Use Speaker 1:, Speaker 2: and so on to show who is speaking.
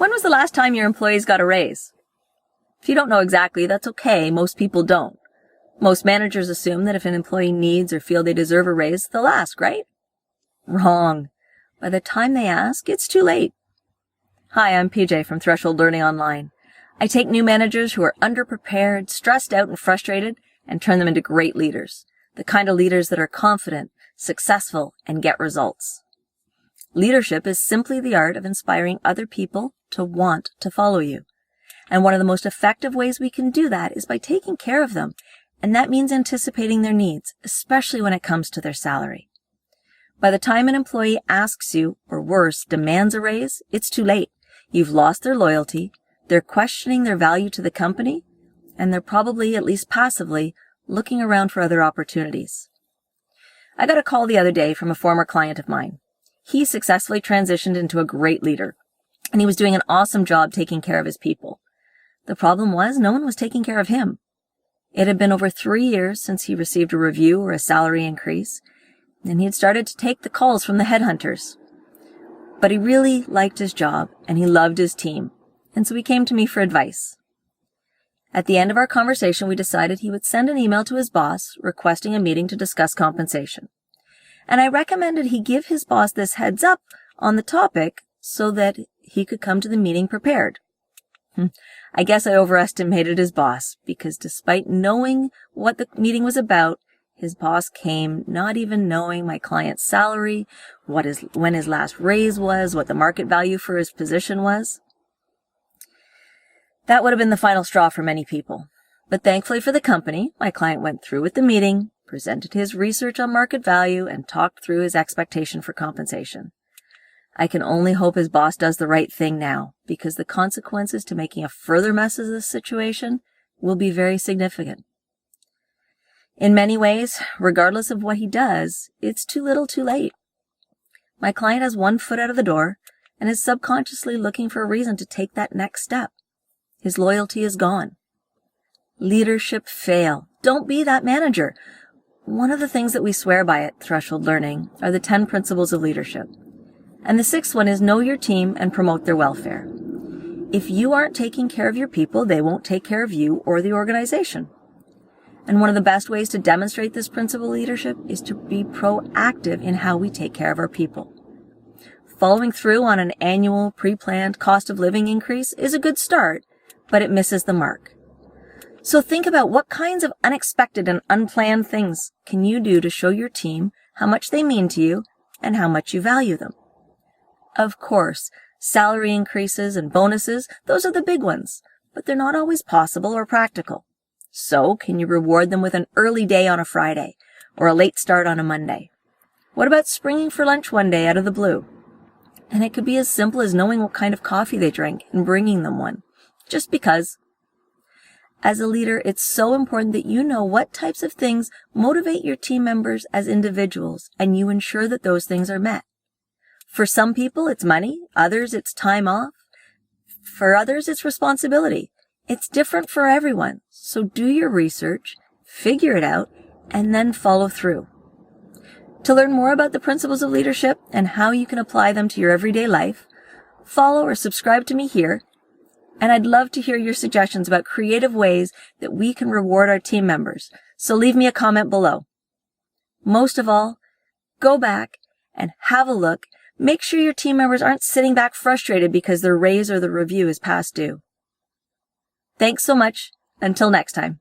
Speaker 1: When was the last time your employees got a raise? If you don't know exactly, that's okay. Most people don't. Most managers assume that if an employee needs or feel they deserve a raise, they'll ask, right? Wrong. By the time they ask, it's too late. Hi, I'm PJ from Threshold Learning Online. I take new managers who are underprepared, stressed out, and frustrated and turn them into great leaders. The kind of leaders that are confident, successful, and get results. Leadership is simply the art of inspiring other people to want to follow you. And one of the most effective ways we can do that is by taking care of them. And that means anticipating their needs, especially when it comes to their salary. By the time an employee asks you, or worse, demands a raise, it's too late. You've lost their loyalty, they're questioning their value to the company, and they're probably, at least passively, looking around for other opportunities. I got a call the other day from a former client of mine. He successfully transitioned into a great leader, and he was doing an awesome job taking care of his people. The problem was no one was taking care of him. It had been over 3 years since he received a review or a salary increase, and he had started to take the calls from the headhunters. But he really liked his job, and he loved his team, and so he came to me for advice. At the end of our conversation, we decided he would send an email to his boss requesting a meeting to discuss compensation. And I recommended he give his boss this heads up on the topic so that he could come to the meeting prepared. I guess I overestimated his boss, because despite knowing what the meeting was about, his boss came not even knowing my client's salary, when his last raise was, what the market value for his position was. That would have been the final straw for many people. But thankfully for the company, my client went through with the meeting, presented his research on market value, and talked through his expectation for compensation. I can only hope his boss does the right thing now, because the consequences to making a further mess of this situation will be very significant. In many ways, regardless of what he does, it's too little too late. My client has one foot out of the door and is subconsciously looking for a reason to take that next step. His loyalty is gone. Leadership fail. Don't be that manager. One of the things that we swear by at Threshold Learning are the 10 principles of leadership. And the 6th one is know your team and promote their welfare. If you aren't taking care of your people, they won't take care of you or the organization. And one of the best ways to demonstrate this principle of leadership is to be proactive in how we take care of our people. Following through on an annual pre-planned cost of living increase is a good start, but it misses the mark. So think about what kinds of unexpected and unplanned things can you do to show your team how much they mean to you and how much you value them. Of course, salary increases and bonuses, those are the big ones, but they're not always possible or practical. So, can you reward them with an early day on a Friday or a late start on a Monday? What about springing for lunch one day out of the blue? And it could be as simple as knowing what kind of coffee they drink and bringing them one, just because. As a leader, it's so important that you know what types of things motivate your team members as individuals, and you ensure that those things are met. For some people, it's money. Others, it's time off. For others, it's responsibility. It's different for everyone. So do your research, figure it out, and then follow through. To learn more about the principles of leadership and how you can apply them to your everyday life, follow or subscribe to me here. And I'd love to hear your suggestions about creative ways that we can reward our team members. So leave me a comment below. Most of all, go back and have a look. Make sure your team members aren't sitting back frustrated because their raise or the review is past due. Thanks so much. Until next time.